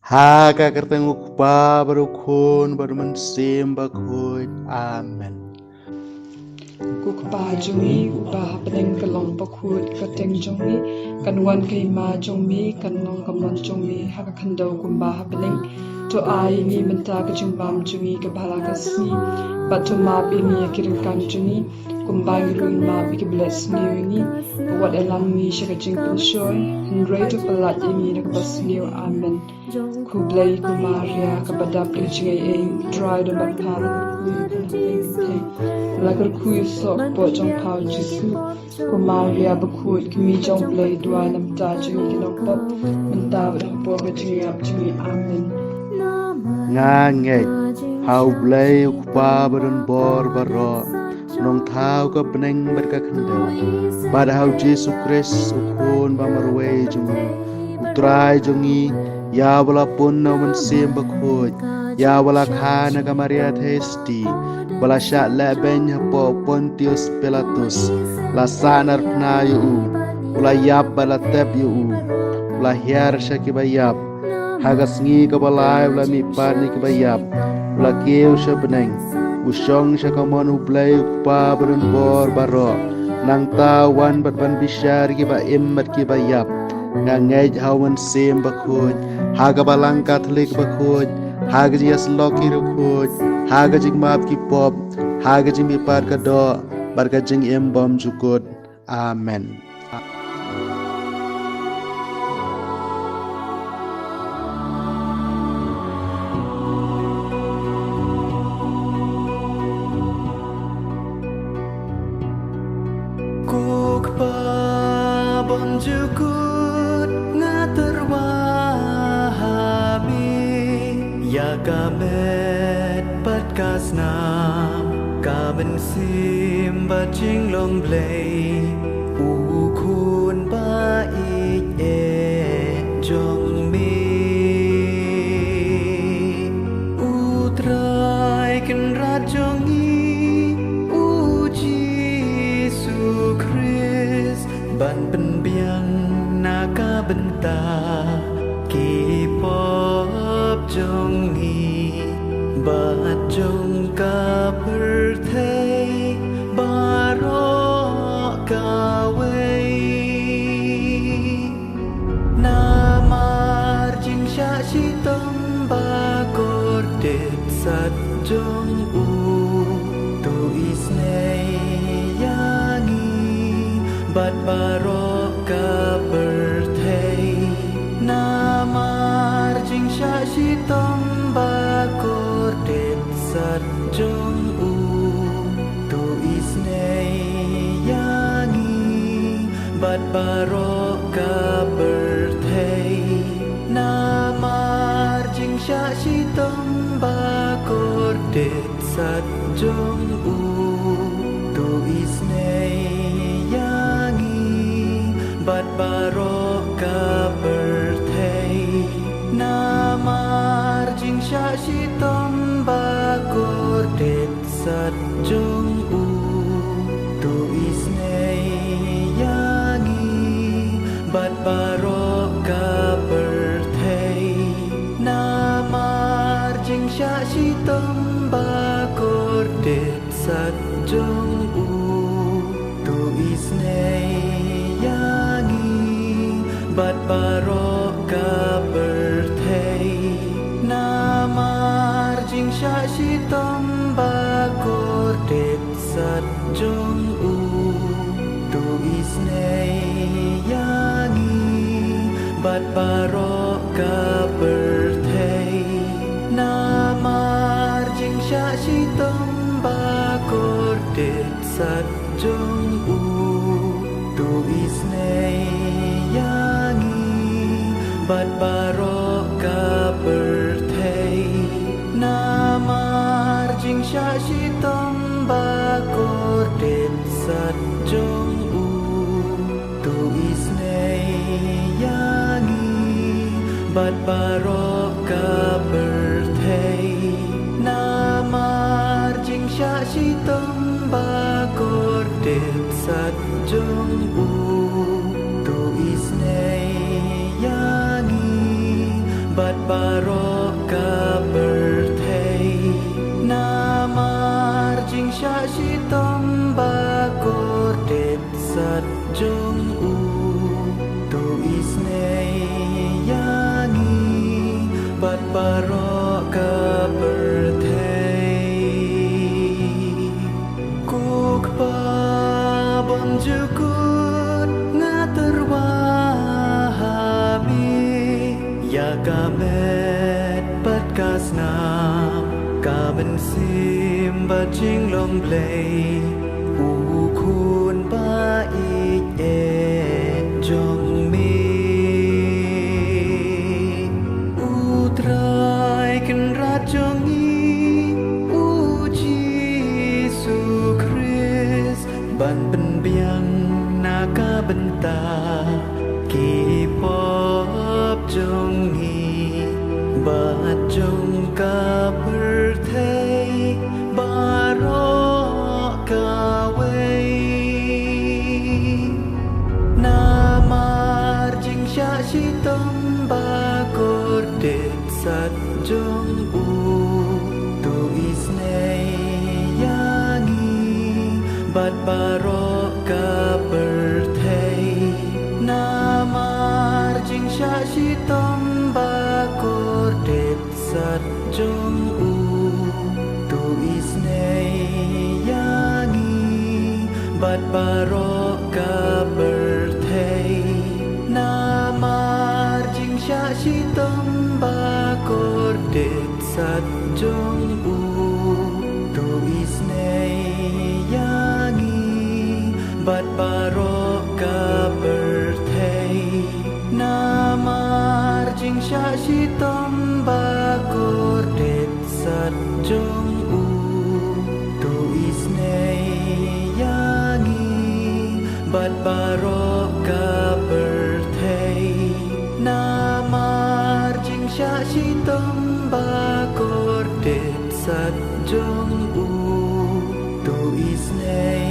Haga kertenguk pa barukun baruman simba kuit. Amen. Kukpa jungi upa peneng kelong pakut kateng jungi kanwan kay ma jungi kanong kamon jungi haka kandau kumba peneng to ai ni menta ka jumbam jungi ka bala kasni batu ma bini kirin kan jungi kumba ruin ma bi bless ni ni wat elam ni shaka jing pin shoy ndre to palat ni na ka bas ni amen ku blai ku maria ka badap ni jingai e dry do bat pa lagar kuy sok po jong pao jisu ko maria bakut kimi jong blai dua nam ta jingi kinok pop menta ba po ka jingi ap jingi amen Ngange hau blai ukpa barun bor baro nong thau ka peneng berka kandau bad hau Jesu Christ ukun ba marwe jungi utrai jungi ya wala pun na man sim bakut ya wala khana ka Maria thesti wala sha la ben po Pontius Pilatus la sanar na yu wala yap bala tep yu wala hiar shaki bayap hagas ngi ka balai wala mi par ni ka bayap wala keu sha beneng usong sha ka mon ublai pa berun bor baro nang tawan bat ban bishar ki ba immat ki bayap ngej hawan sim bakut haga balang Catholic bakut haga jas loki rukut haga jing map ki pop haga jing mi par ka do barka jing bom jukut amen. Kukpa bon jukut ngaterwahabi ya kamet pat kasnam kaben sim bajing long blay ukun ba ik e jong mi utrai kan rajongi ban pen biang naga benta ki pop jong hi bat jong ka perthei baro ka wei namar jing sha shi tom ba kor det sat jong u tu isnei bat barok ka birthday namar jing sha shi tom ba kor det sat jong u tu isnei yangi bat barok ka birthday namar jing sha shi tom ba kor det sat jong u tu isnei bat barok ka birthday namar jing sha shi tom ba kor det sat jong u tu isnei yangi bat barok ka birthday namar jing sha shi tom ba kor det sat jong u tu isnei bat barok ka birthday namar jing sha shi tom ba kor det sat jong u tu isnei yangi bat barok ka birthday namar jing sha shi tom ba kor det sat jong u tu isnei bat barok ka birthday namar jing sha shi tom ba kor det sat jong u tu isnei yangi bat barok ka birthday namar jing sha shi tom ba kor det sat jong u tu isnei bat barok bat barok ka berthei kuk pa bonjukut ngaterwahami ya kamet bat kasnam kamen sim bat jing lom play u kun ba ik e jong mi utrai kan rajongi u Jesu Christ ban ben biang naka benta ki pop jong hi bat jong ka berthei barok ka wei namar jing sha shi tom ba kor det sat jong u tu isnei yangi bat barok ka berthei namar jing sha shi tom ba kor det sat jong u tu isnei yangi bat barok ka berthei namar jing sha shi tom ba kor det sat jong u tu isnei yangi bat barok ka berthei namar jing sha shi tom ba kor det sat jong u tu isnei yangi bat barok ka berthei namar jing sha shi tom ba kor det sat jong u tu isnei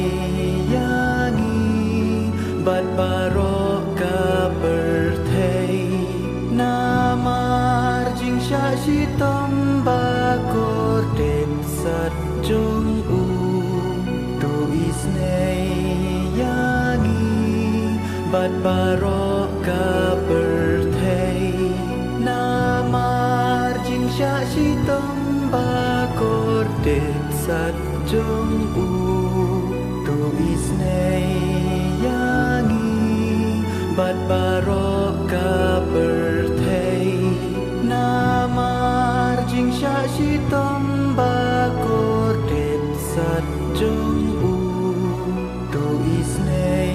yangi bat barok ka berthei namar jing sha shi tom ba kor det sat jong u tu isnei yangi bat barok ka berthei namar jing sha shi tom ba kor det sat jong u tu isnei yangi bat barok ka berthei namar jing sha shi tom ba kor det sat jong u tu isnei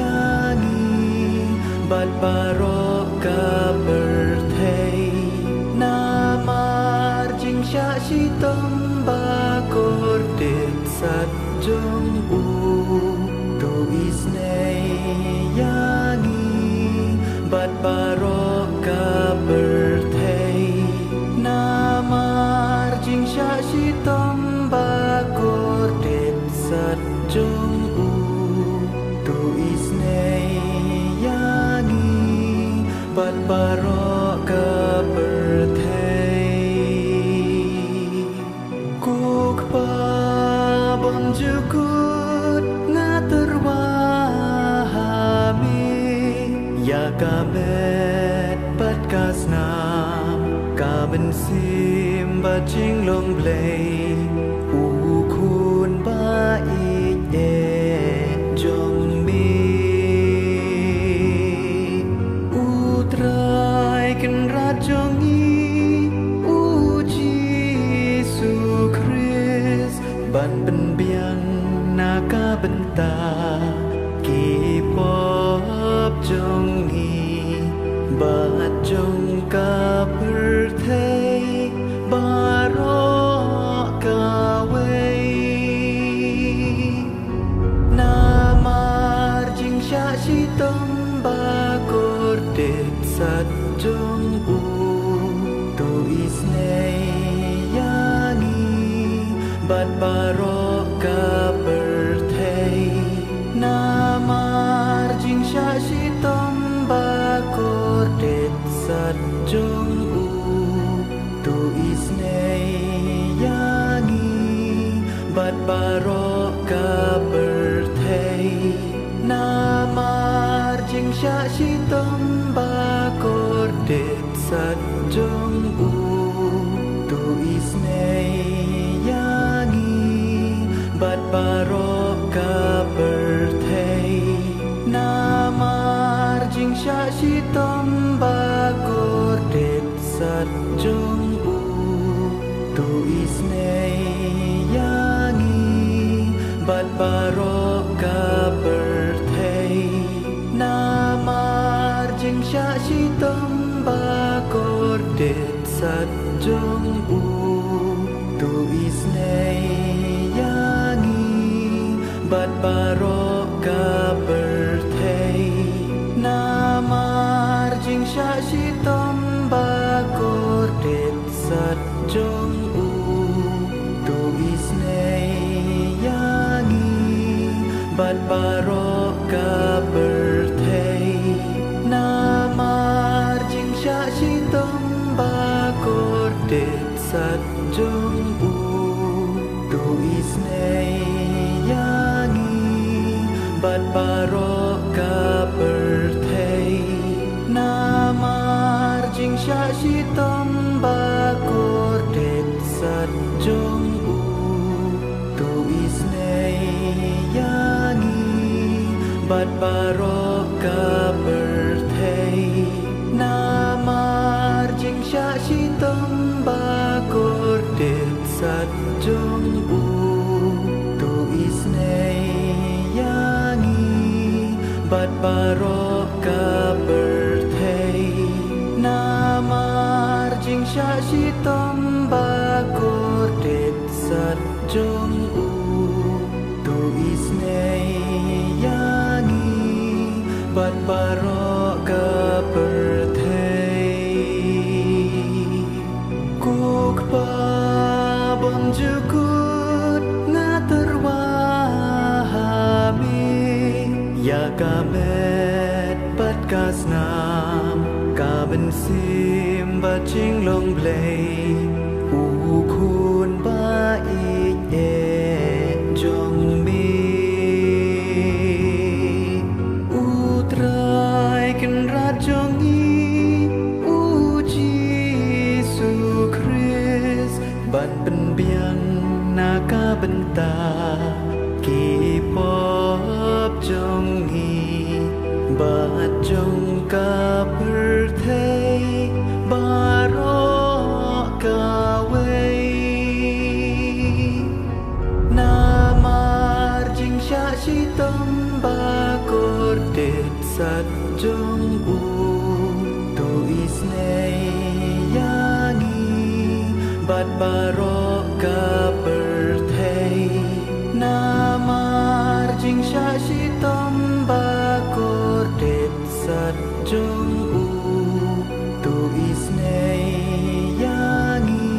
yangi bat barok ka berthei namar jing sha shi tom ba kor det sat jong u tu isnei yangi bat barok ka berthei namar jing sha shi tom ba kor det sat jong u tu isnei yangi bat barok ka berthei kuk pa bonjukut ngaterwahami ya kamet bat kasnam kamen sim bat jing lom play u kun ba ik e jong mi utrai kan rajongi u Jesu Christ ban ben biang naka benta ki pop jong hi bat jong ka berthei barok ka wei namar jing sha shi tom ba kor det sat jong u tu isnei yangi bat barok ka berthei namar jing sha shi tom ba kor det sat jong u tu isnei yangi bat barok ka berthei namar jing sha shi tom ba kor det sat jong u tu isnei yangi bat barok ka berthei namar jing sha shi tom ba kor det sat jong u tu isnei yangi bat barok ka berthei namar jing sha shi tom ba kor det sat jong u tu isnei yangi bat barok ka berthei namar jing sha shi tom ba kor det sat jong u tu isnei yangi bat barok ka berthei namar jing sha shi tom ba kor det sat jong u tu isnei yangi bat barok ka berthei namar jing sha shi tom ba kor det sat jong u tu isnei yangi bat barok ka berthei namar jing sha shi tom ba kor det sat jong u tu isnei yangi bat barok ka berthei namar jing sha shi tom ba kor det sat jong u tu isnei yangi bat barok ka berthei kuk pa bon jukut na terwahami ya kamet pat kasnam ka bensim ba ching long play u khun ba ik e jong mi u trai kan rat jong i u Jesu Christ ban pen biang na ka benta ki pop jong hi bat jong ka berthei barok ka wei namar jing sha shi tom ba kor det sat jong u tu isnei yangi bat barok ka berthei namar jing sha shi tom ba kor det sat jong u tu isnei yangi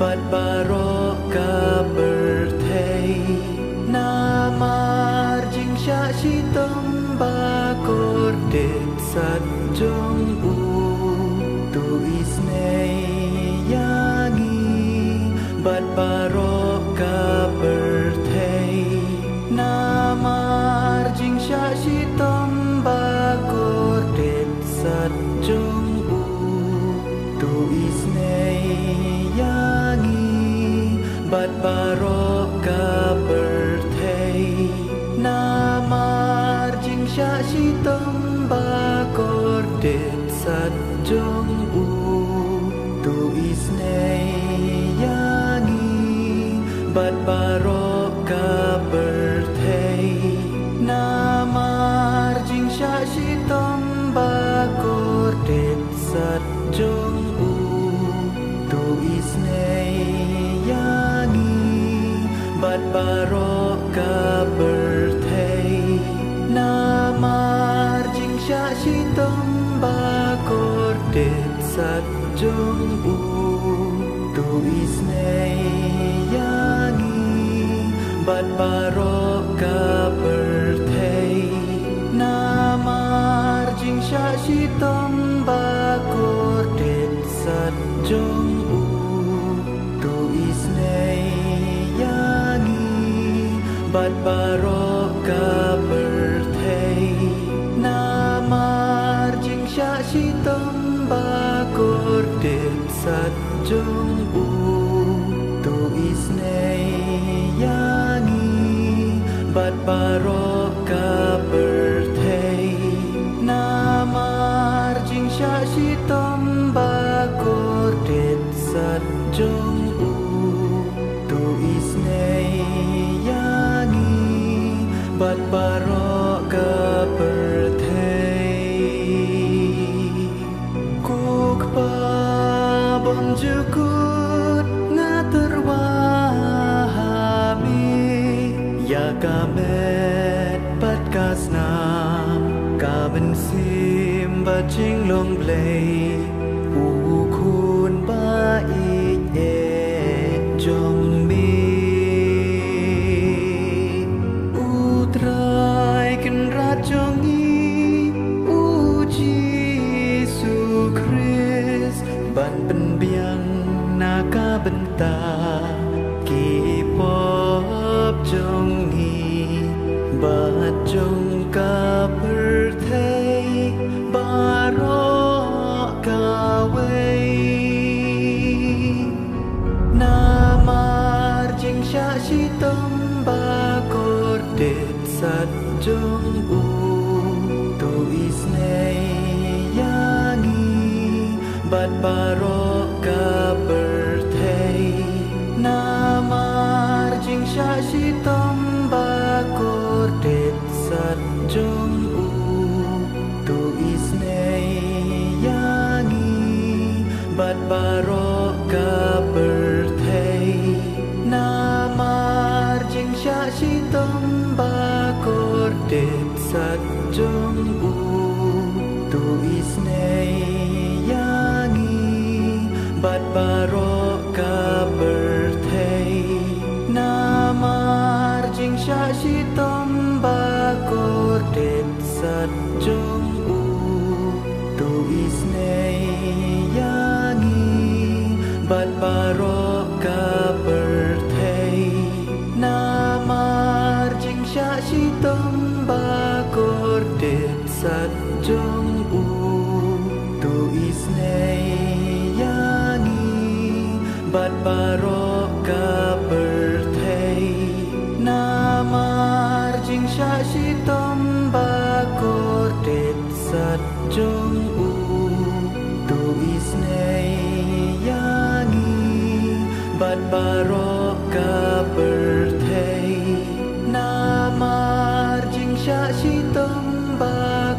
bat barok ka berthei namar jing sha shi tom ba kor det sat jong u tu isnei yangi bat barok ka berthei namar jing sha shi tom ba kor det sat jong u tu isnei yangi bat barok ka berthei namar jing sha shi tom ba kor det sat jong u tu isnei yangi bat barok ka berthei namar jing sha shi tom ba kor det sat jong u tu isnei yangi bat barok ka berthei namar jing sha shi tom ba kor det sat jong u tu isnei yangi bat barok ka berthei namar jing sha shi tom ba kor det sat jong u tu isnei yangi bat barok ka berthei namar jing sha shi tom ba sat jong u tu isnei yangi bat barok ka berthei namar jing sha shi tom ba kor det sat jong u tu isnei yangi bat barok ka berthei kuk pa bom jukut ngaterwahami ya kamet bat kasnam kaben sim bat jing long play u kun ba ik e jong mi u trai kan rat jong u Jesu Christ ban pen biang naka benta ki pop jong bat jong ka berthei barok ka wei namar jing sha shi tom ba kor det sat jong u tu isnei yangi bat barok ka berthei namar jing sha shi tom ba kor det sat jong u tu isnei yangi bat barok ka berthei namar jing sha shi tom ba kor det sat jong u tu isnei yangi bat barok ka berthei namar jing sha shi tom ba kor det sat jong u tu isnei yangi bat barok ka berthei namar jing sha shi tom ba kor det sat jong u tu isnei yangi bat barok ka berthei namar jing sha shi tom ba kor det sat jong u tu isnei yangi bat barok ka berthei namar jing sha shi tom ba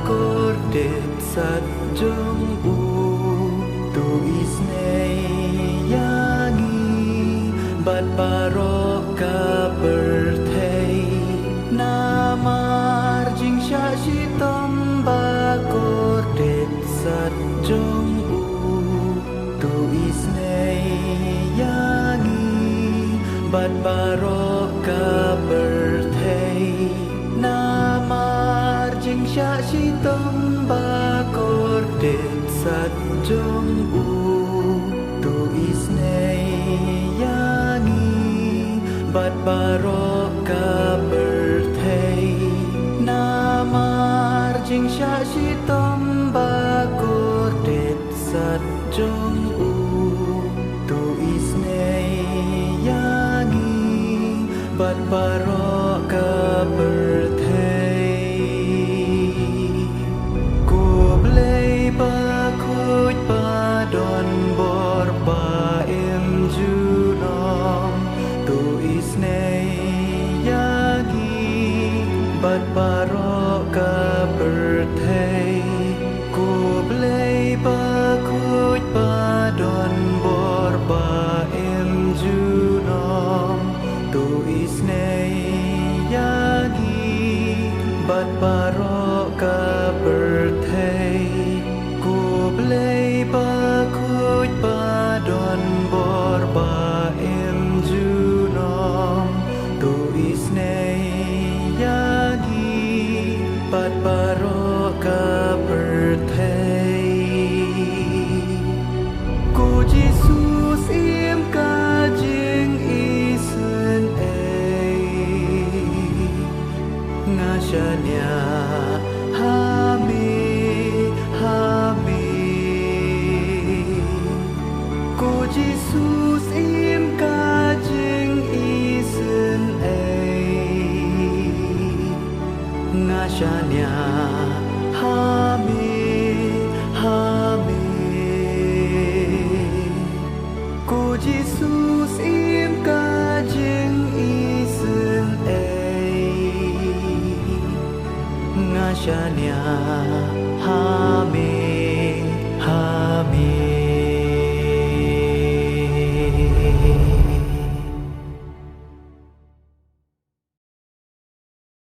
kor det sat jong u tu isnei yangi bat barok ka berthei namar jing sha shi tom ba kor det sat jong u tu isnei yangi bat barok ka berthei namar jing sha shi tom ba kor det sat jong u tu isnei yangi bat barok ka berthei namar jing sha shi tom ba kor det sat jong u tu isnei yangi bat barok ka berthei ku blei ba khuj ba don bor ba em ju nom tu isnei yangi bat barok ka berthei ku blei ba khuj ba don bor ba em ju nom tu isnei nga shania ha me